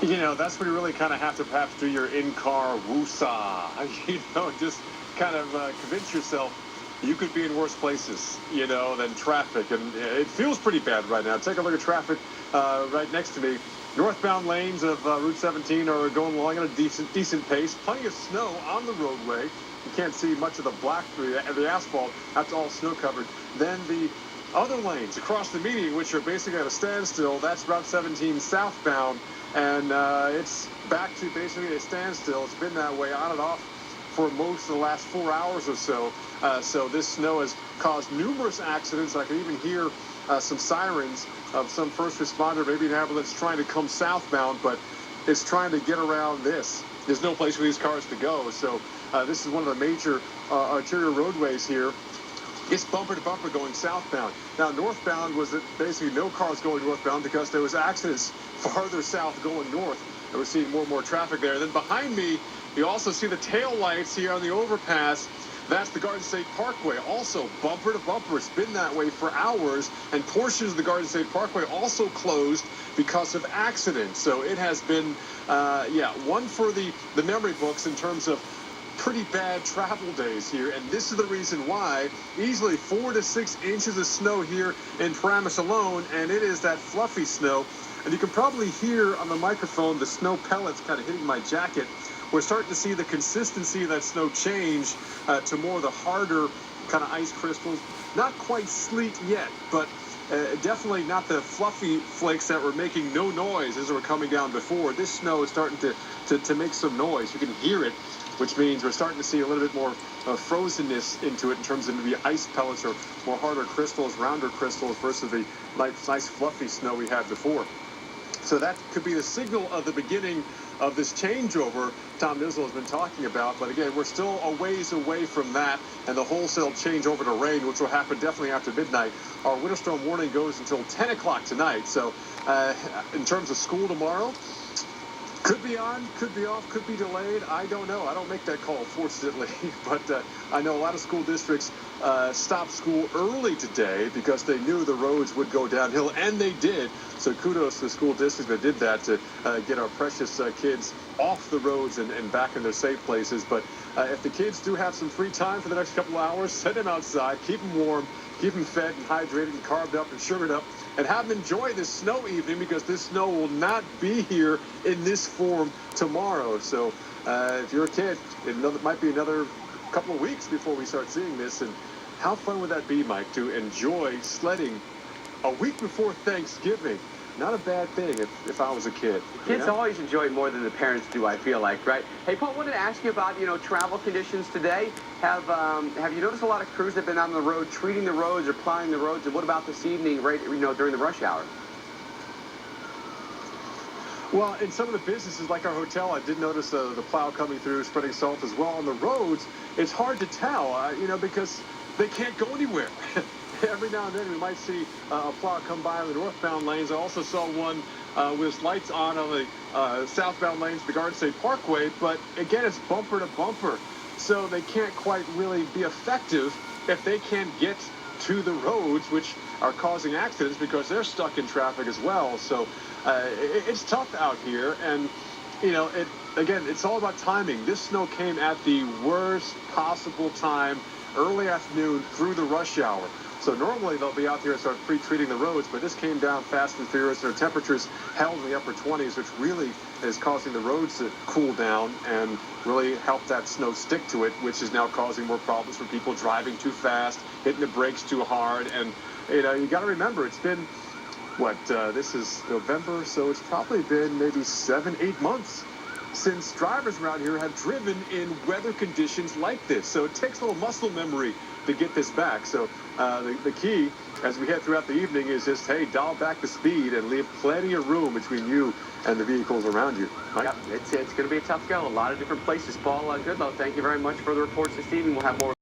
You know, that's where you really kind of have to perhaps do your in-car woosah. Just kind of convince yourself you could be in worse places, than traffic. And it feels pretty bad right now. Take a look at traffic right next to me. Northbound lanes of Route 17 are going along at a decent pace. Plenty of snow on the roadway. You can't see much of the black through the asphalt. That's all snow covered. Then the other lanes across the median, which are basically at a standstill, that's Route 17 southbound. And it's back to basically a standstill. It's been that way on and off for most of the last 4 hours or so. So this snow has caused numerous accidents. I can even hear some sirens of some first responder, maybe an ambulance trying to come southbound, but it's trying to get around this. There's no place for these cars to go. So this is one of the major arterial roadways here. It's bumper to bumper going southbound. Now, northbound was basically no cars going northbound because there was accidents farther south going north. And we're seeing more and more traffic there. And then behind me, you also see the tail lights here on the overpass. That's the Garden State Parkway, also bumper to bumper. It's been that way for hours, and portions of the Garden State Parkway also closed because of accidents. So it has been, one for the memory books in terms of pretty bad travel days here, and this is the reason why. Easily 4 to 6 inches of snow here in Paramus alone, and it is that fluffy snow. And you can probably hear on the microphone the snow pellets kind of hitting my jacket. We're starting to see the consistency of that snow change to more of the harder kind of ice crystals. Not quite sleet yet, but definitely not the fluffy flakes that were making no noise as they were coming down before. This snow is starting to make some noise. You can hear it, which means we're starting to see a little bit more frozenness into it in terms of maybe ice pellets or more harder crystals, rounder crystals versus the nice fluffy snow we had before. So that could be the signal of the beginning of this changeover Tom Nizzle has been talking about. But again, we're still a ways away from that and the wholesale changeover to rain, which will happen definitely after midnight. Our winter storm warning goes until 10 o'clock tonight. So in terms of school tomorrow, could be on, could be off, could be delayed. I don't know. I don't make that call, fortunately. But I know a lot of school districts stopped school early today because they knew the roads would go downhill, and they did. So kudos to the school districts that did that to get our precious kids off the roads and back in their safe places. But if the kids do have some free time for the next couple of hours, send them outside, keep them warm, keep them fed and hydrated and carbed up and sugared up, and have them enjoy this snow evening, because this snow will not be here in this form tomorrow. So if you're a kid, it might be another couple of weeks before we start seeing this. And how fun would that be, Mike, to enjoy sledding a week before Thanksgiving? Not a bad thing if I was a kid. Kids always enjoy it more than the parents do, I feel like, right? Hey, Paul, I wanted to ask you about, travel conditions today. Have you noticed a lot of crews that have been on the road treating the roads or plowing the roads? And what about this evening, right, during the rush hour? Well, in some of the businesses, like our hotel, I did notice the plow coming through, spreading salt as well. On the roads, it's hard to tell, because they can't go anywhere. Every now and then we might see a plow come by on the northbound lanes. I also saw one with lights on the southbound lanes, the Garden State Parkway. But again, it's bumper to bumper. So they can't quite really be effective if they can't get to the roads, which are causing accidents because they're stuck in traffic as well. So it's tough out here. And, again, it's all about timing. This snow came at the worst possible time, early afternoon through the rush hour. So normally they'll be out there and start pre-treating the roads, but this came down fast and furious. Their temperatures held in the upper 20s, which really is causing the roads to cool down and really help that snow stick to it, which is now causing more problems for people driving too fast, hitting the brakes too hard. And, you got to remember, it's been, this is November, so it's probably been maybe 7-8 months since drivers around here have driven in weather conditions like this. So it takes a little muscle memory to get this back. So the key as we head throughout the evening is just, hey, dial back the speed and leave plenty of room between you and the vehicles around you. Right? Yep, it's going to be a tough go. A lot of different places. Paul Goodlow, thank you very much for the reports this evening. We'll have more.